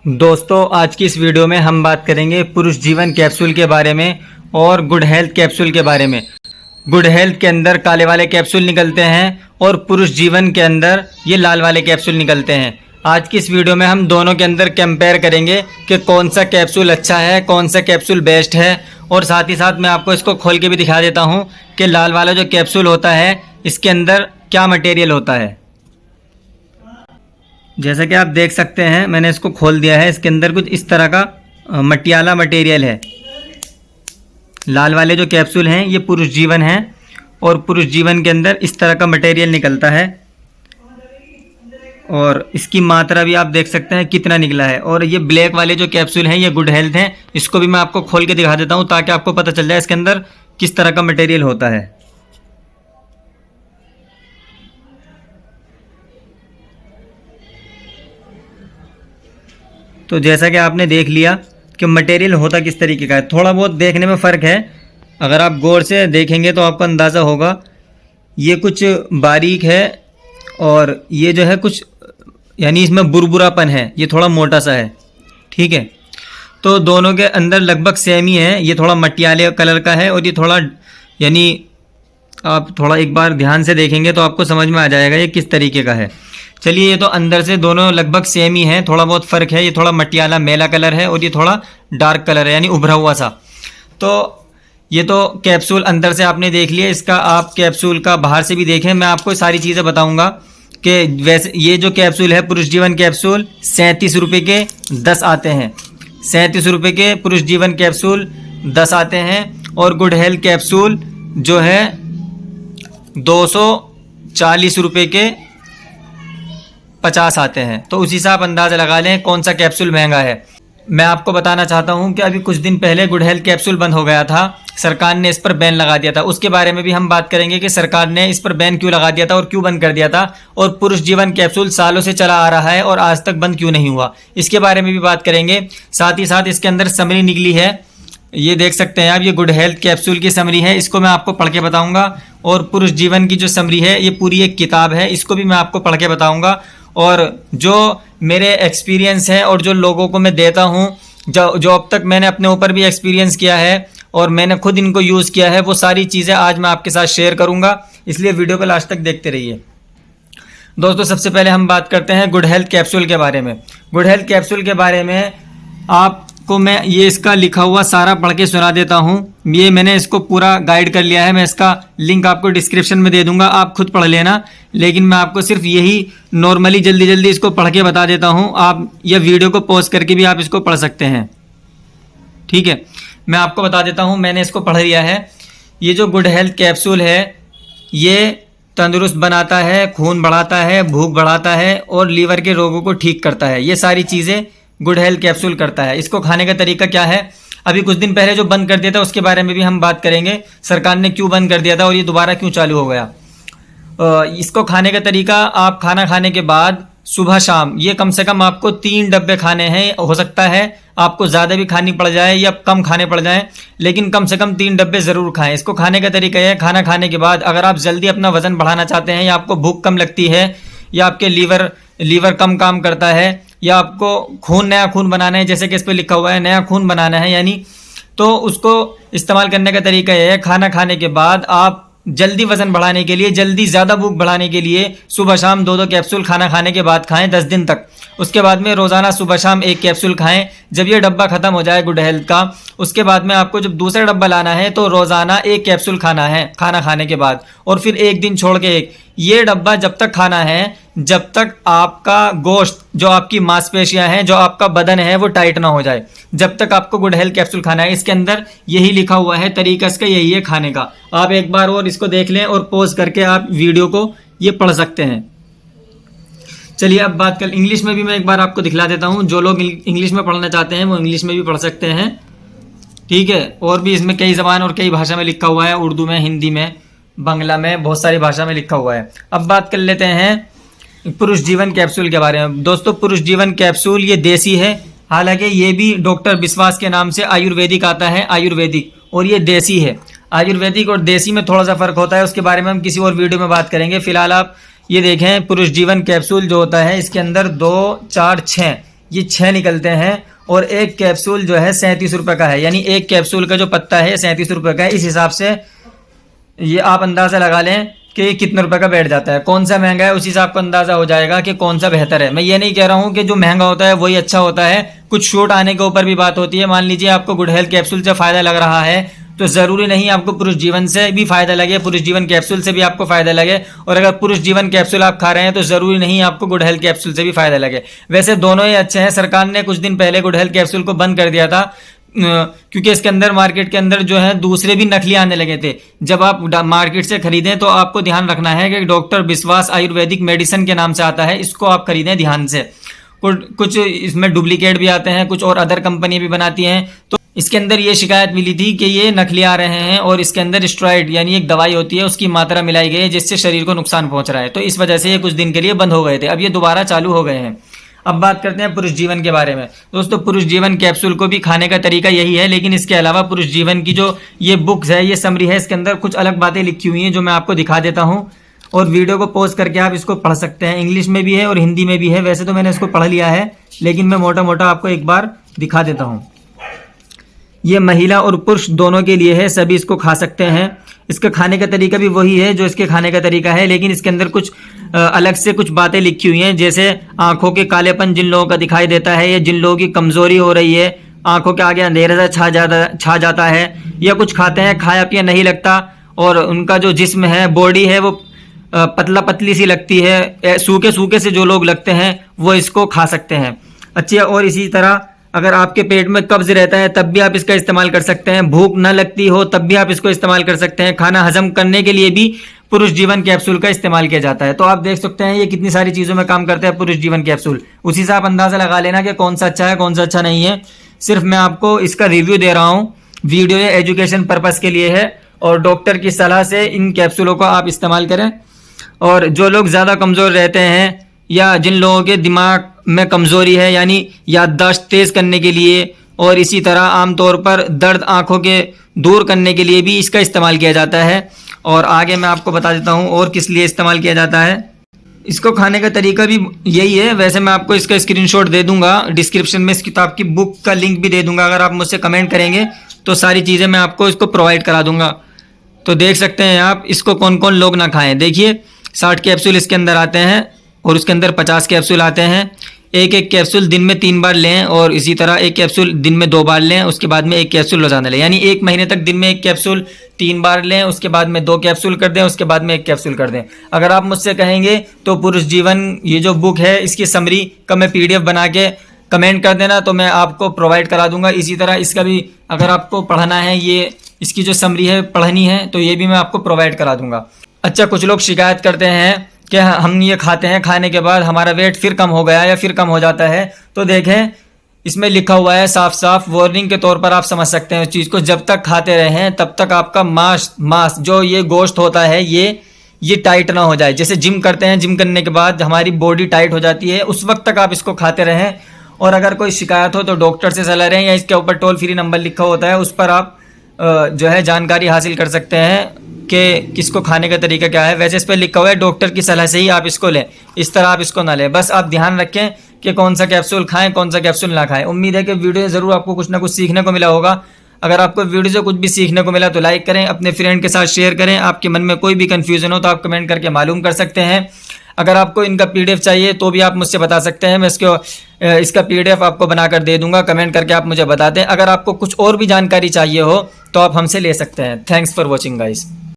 दोस्तों आज की इस वीडियो में हम बात करेंगे पुरुष जीवन कैप्सूल के बारे में और गुड हेल्थ कैप्सूल के बारे में। गुड हेल्थ के अंदर काले वाले कैप्सूल निकलते हैं और पुरुष जीवन के अंदर ये लाल वाले कैप्सूल निकलते हैं। आज की इस वीडियो में हम दोनों के अंदर कंपेयर करेंगे कि कौन सा कैप्सूल अच्छा है, कौन सा कैप्सूल बेस्ट है, और साथ ही साथ मैं आपको इसको खोल के भी दिखा देता हूँ कि लाल वाला जो कैप्सूल होता है इसके अंदर क्या मटेरियल होता है। जैसा कि आप देख सकते हैं मैंने इसको खोल दिया है। इसके अंदर कुछ इस तरह का मटियाला मटेरियल है। लाल वाले जो कैप्सूल हैं ये पुरुष जीवन है और पुरुष जीवन के अंदर इस तरह का मटेरियल निकलता है और इसकी मात्रा भी आप देख सकते हैं कितना निकला है। और ये ब्लैक वाले जो कैप्सूल हैं ये गुड हेल्थ हैं। इसको भी मैं आपको खोल के दिखा देता हूँ ताकि आपको पता चल जाए इसके अंदर किस तरह का मटेरियल होता है। तो जैसा कि आपने देख लिया कि मटेरियल होता किस तरीके का है, थोड़ा बहुत देखने में फ़र्क है। अगर आप गौर से देखेंगे तो आपको अंदाज़ा होगा ये कुछ बारीक है और ये जो है कुछ यानी इसमें बुरबुरापन है, ये थोड़ा मोटा सा है। ठीक है, तो दोनों के अंदर लगभग सेम ही है। ये थोड़ा मटियाले कलर का है और ये थोड़ा यानी आप थोड़ा एक बार ध्यान से देखेंगे तो आपको समझ में आ जाएगा ये किस तरीके का है। चलिए, ये तो अंदर से दोनों लगभग सेम ही हैं, थोड़ा बहुत फ़र्क है। ये थोड़ा मटियाला मेला कलर है और ये थोड़ा डार्क कलर है यानी उभरा हुआ सा। तो ये तो कैप्सूल अंदर से आपने देख लिया, इसका आप कैप्सूल का बाहर से भी देखें। मैं आपको सारी चीज़ें बताऊंगा कि वैसे ये जो कैप्सूल है पुरुष जीवन कैप्सूल 37 रुपये के 10 आते हैं। 37 रुपये के पुरुष जीवन कैप्सूल 10 आते हैं और गुड हेल्थ कैप्सूल जो है 240 रुपये के 50 आते हैं। तो उसी से आप अंदाज़ा लगा लें कौन सा कैप्सूल महंगा है। मैं आपको बताना चाहता हूं कि अभी कुछ दिन पहले गुड हेल्थ कैप्सूल बंद हो गया था, सरकार ने इस पर बैन लगा दिया था। उसके बारे में भी हम बात करेंगे कि सरकार ने इस पर बैन क्यों लगा दिया था और क्यों बंद कर दिया था, और पुरुष जीवन कैप्सूल सालों से चला आ रहा है और आज तक बंद क्यों नहीं हुआ, इसके बारे में भी बात करेंगे। साथ ही साथ इसके अंदर समरी निकली है, ये देख सकते हैं आप, ये गुड हेल्थ कैप्सूल की समरी है, इसको मैं आपको पढ़ के बताऊंगा। और पुरुष जीवन की जो समरी है ये पूरी एक किताब है, इसको भी मैं आपको पढ़ के बताऊंगा। और जो मेरे एक्सपीरियंस है और जो लोगों को मैं देता हूँ, जो अब तक मैंने अपने ऊपर भी एक्सपीरियंस किया है और मैंने खुद इनको यूज़ किया है, वो सारी चीज़ें आज मैं आपके साथ शेयर करूँगा, इसलिए वीडियो को लास्ट तक देखते रहिए। दोस्तों सबसे पहले हम बात करते हैं गुड हेल्थ कैप्सूल के बारे में। गुड हेल्थ कैप्सूल के बारे में आपको मैं ये इसका लिखा हुआ सारा पढ़ के सुना देता हूँ। ये मैंने इसको पूरा गाइड कर लिया है, मैं इसका लिंक आपको डिस्क्रिप्शन में दे दूंगा, आप खुद पढ़ लेना। लेकिन मैं आपको सिर्फ यही नॉर्मली जल्दी जल्दी इसको पढ़ के बता देता हूँ। आप ये वीडियो को पॉज करके भी आप इसको पढ़ सकते हैं। ठीक है, मैं आपको बता देता हूँ, मैंने इसको पढ़ लिया है। ये जो गुड हेल्थ कैप्सूल है ये तंदुरुस्त बनाता है, खून बढ़ाता है, भूख बढ़ाता है और लीवर के रोगों को ठीक करता है। ये सारी चीज़ें गुड हेल्थ कैप्सूल करता है। इसको खाने का तरीका क्या है, अभी कुछ दिन पहले जो बंद कर दिया था उसके बारे में भी हम बात करेंगे, सरकार ने क्यों बंद कर दिया था और ये दोबारा क्यों चालू हो गया। इसको खाने का तरीका, आप खाना खाने के बाद सुबह शाम ये कम से कम आपको 3 डब्बे खाने हैं। हो सकता है आपको ज़्यादा भी खानी पड़ जाए या कम खाने पड़ जाए, लेकिन कम से कम 3 डब्बे ज़रूर खाएं। इसको खाने का तरीका है, खाना खाने के बाद अगर आप जल्दी अपना वज़न बढ़ाना चाहते हैं या आपको भूख कम लगती है या आपके लीवर कम काम करता है या आपको नया खून बनाना है, जैसे कि इस पर लिखा हुआ है नया खून बनाना है यानी, तो उसको इस्तेमाल करने का तरीका यह है, खाना खाने के बाद आप जल्दी वजन बढ़ाने के लिए, जल्दी ज़्यादा भूख बढ़ाने के लिए सुबह शाम 2-2 कैप्सूल खाना खाने के बाद खाएं 10 दिन तक। उसके बाद में रोज़ाना सुबह शाम 1 कैप्सूल खाएं। जब ये डब्बा ख़त्म हो जाए गुड हेल्थ का, उसके बाद में आपको जब दूसरा डब्बा लाना है तो रोज़ाना 1 कैप्सूल खाना है खाना खाने के बाद, और फिर 1 दिन छोड़ के 1। ये डब्बा जब तक खाना है जब तक आपका गोश्त, जो आपकी मांसपेशियां हैं, जो आपका बदन है वो टाइट ना हो जाए, जब तक आपको गुड हेल्थ कैप्सूल खाना है। इसके अंदर यही लिखा हुआ है, तरीका इसका यही है खाने का। आप एक बार और इसको देख लें और पॉज करके आप वीडियो को ये पढ़ सकते हैं। चलिए अब बात कर इंग्लिश में भी मैं एक बार आपको दिखला देता हूँ। जो लोग इंग्लिश में पढ़ना चाहते हैं वो इंग्लिश में भी पढ़ सकते हैं। ठीक है, और भी इसमें कई ज़बान और कई भाषा में लिखा हुआ है, उर्दू में, हिंदी में, बांग्ला में, बहुत सारी भाषा में लिखा हुआ है। अब बात कर लेते हैं पुरुष जीवन कैप्सूल के बारे में। दोस्तों पुरुष जीवन कैप्सूल ये देसी है, हालांकि ये भी डॉक्टर विश्वास के नाम से आयुर्वेदिक आता है, आयुर्वेदिक, और ये देसी है। आयुर्वेदिक और देसी में थोड़ा सा फ़र्क होता है, उसके बारे में हम किसी और वीडियो में बात करेंगे। फिलहाल आप ये देखें पुरुष जीवन कैप्सूल जो होता है इसके अंदर 2, 4, 6 ये 6 निकलते हैं और एक कैप्सूल जो है 37 रुपये का है, यानी एक कैप्सूल का जो पत्ता है 37 रुपये का है। इस हिसाब से ये आप अंदाज़ा लगा लें कि कितने रुपए का बैठ जाता है। कौन सा महंगा है उसी से आपको अंदाज़ा हो जाएगा कि कौन सा बेहतर है। मैं ये नहीं कह रहा हूँ कि जो महंगा होता है वही अच्छा होता है, कुछ छूट आने के ऊपर भी बात होती है। मान लीजिए आपको गुड हेल्थ कैप्सूल से फ़ायदा लग रहा है तो ज़रूरी नहीं आपको पुरुष जीवन से भी फ़ायदा लगे, पुरुष जीवन कैप्सूल से भी आपको फ़ायदा लगे। और अगर पुरुष जीवन कैप्सूल आप खा रहे हैं तो ज़रूरी नहीं आपको गुड हेल्थ कैप्सूल से भी फ़ायदा लगे। वैसे दोनों ही अच्छे हैं। सरकार ने कुछ दिन पहले गुड हेल्थ कैप्सूल को बंद कर दिया था क्योंकि इसके अंदर मार्केट के अंदर जो है दूसरे भी नकली आने लगे थे। जब आप मार्केट से खरीदें तो आपको ध्यान रखना है कि डॉक्टर विश्वास आयुर्वेदिक मेडिसिन के नाम से आता है, इसको आप खरीदें ध्यान से। कुछ इसमें डुप्लीकेट भी आते हैं, कुछ और अदर कंपनी भी बनाती हैं। तो इसके अंदर ये शिकायत मिली थी कि ये नकली आ रहे हैं और इसके अंदर स्टेरॉइड यानी एक दवाई होती है उसकी मात्रा मिलाई गई है जिससे शरीर को नुकसान पहुंच रहा है। तो इस वजह से ये कुछ दिन के लिए बंद हो गए थे, अब ये दोबारा चालू हो गए हैं। अब बात करते हैं पुरुष जीवन के बारे में। दोस्तों पुरुष जीवन कैप्सूल को भी खाने का तरीका यही है, लेकिन इसके अलावा पुरुष जीवन की जो ये बुक्स है, ये समरी है, इसके अंदर कुछ अलग बातें लिखी हुई हैं जो मैं आपको दिखा देता हूँ और वीडियो को पॉज करके आप इसको पढ़ सकते हैं। इंग्लिश में भी है और हिंदी में भी है। वैसे तो मैंने इसको पढ़ लिया है लेकिन मैं मोटा मोटा आपको एक बार दिखा देता हूँ। ये महिला और पुरुष दोनों के लिए है, सभी इसको खा सकते हैं। इसका खाने का तरीका भी वही है जो इसके खाने का तरीका है, लेकिन इसके अंदर कुछ अलग से कुछ बातें लिखी हुई हैं। जैसे आंखों के कालेपन जिन लोगों का दिखाई देता है या जिन लोगों की कमजोरी हो रही है, आंखों के आगे अंधेरा छा जाता है, या कुछ खाते हैं खाया पिया नहीं लगता और उनका जो जिस्म है, बॉडी है, वो पतला पतली सी लगती है, सूखे सूखे से जो लोग लगते हैं वो इसको खा सकते हैं। अच्छा, और इसी तरह अगर आपके पेट में कब्ज रहता है तब भी आप इसका इस्तेमाल कर सकते हैं। भूख न लगती हो तब भी आप इसको इस्तेमाल कर सकते हैं। खाना हजम करने के लिए भी पुरुष जीवन कैप्सूल का इस्तेमाल किया जाता है। तो आप देख सकते हैं ये कितनी सारी चीज़ों में काम करता है पुरुष जीवन कैप्सूल। उसी से आप अंदाज़ा लगा लेना कि कौन सा अच्छा है कौन सा अच्छा नहीं है। सिर्फ मैं आपको इसका रिव्यू दे रहा हूँ, वीडियो ये एजुकेशन पर्पज़ के लिए है और डॉक्टर की सलाह से इन कैप्सूलों को आप इस्तेमाल करें। और जो लोग ज़्यादा कमज़ोर रहते हैं या जिन लोगों के दिमाग में कमज़ोरी है, यानी याददाश्त तेज़ करने के लिए और इसी तरह आमतौर पर दर्द आँखों के दूर करने के लिए भी इसका इस्तेमाल किया जाता है। और आगे मैं आपको बता देता हूँ और किस लिए इस्तेमाल किया जाता है। इसको खाने का तरीका भी यही है। वैसे मैं आपको इसका स्क्रीनशॉट दे दूंगा, डिस्क्रिप्शन में इस किताब की बुक का लिंक भी दे दूंगा। अगर आप मुझसे कमेंट करेंगे तो सारी चीज़ें मैं आपको इसको प्रोवाइड करा दूंगा। तो देख सकते हैं आप इसको कौन कौन लोग ना खाएं। देखिए 60 कैप्सूल इसके अंदर आते हैं और उसके अंदर 50 कैप्सूल आते हैं। एक कैप्सूल दिन में 3 बार लें और इसी तरह एक कैप्सूल दिन में 2 बार लें, उसके बाद में एक कैप्सूल रोजाना लें। यानी 1 महीने तक दिन में एक कैप्सूल 3 बार लें, उसके बाद में 2 कैप्सूल कर दें, उसके बाद में 1 कैप्सूल कर दें। अगर आप मुझसे कहेंगे तो पुरुष जीवन ये जो बुक है इसकी समरी का मैं PDF बना के कमेंट कर देना तो मैं आपको प्रोवाइड करा दूंगा। इसी तरह इसका भी अगर आपको पढ़ना है, ये इसकी जो समरी है पढ़नी है तो ये भी मैं आपको प्रोवाइड करा दूंगा। अच्छा, कुछ लोग शिकायत करते हैं कि हम ये खाते हैं, खाने के बाद हमारा वेट फिर कम हो गया या फिर कम हो जाता है। तो देखें इसमें लिखा हुआ है साफ साफ, वार्निंग के तौर पर आप समझ सकते हैं उस चीज़ को। जब तक खाते रहें तब तक आपका मांस जो ये गोश्त होता है ये टाइट ना हो जाए। जैसे जिम करते हैं, जिम करने के बाद हमारी बॉडी टाइट हो जाती है, उस वक्त तक आप इसको खाते रहें। और अगर कोई शिकायत हो तो डॉक्टर से सलाह लें या इसके ऊपर टोल फ्री नंबर लिखा होता है उस पर आप जो है जानकारी हासिल कर सकते हैं कि किसको खाने का तरीका क्या है। वैसे इस पर लिखा हुआ है डॉक्टर की सलाह से ही आप इसको लें, इस तरह आप इसको ना लें। बस आप ध्यान रखें कि कौन सा कैप्सूल खाएं कौन सा कैप्सूल ना खाएं। उम्मीद है कि वीडियो से ज़रूर आपको कुछ ना कुछ सीखने को मिला होगा। अगर आपको वीडियो से कुछ भी सीखने को मिला तो लाइक करें, अपने फ्रेंड के साथ शेयर करें। आपके मन में कोई भी कन्फ्यूज़न हो तो आप कमेंट करके मालूम कर सकते हैं। अगर आपको इनका PDF चाहिए तो भी आप मुझसे बता सकते हैं, मैं इसका PDF आपको बनाकर दे दूंगा। कमेंट करके आप मुझे बता दें। अगर आपको कुछ और भी जानकारी चाहिए हो तो आप हमसे ले सकते हैं। Thanks for watching guys.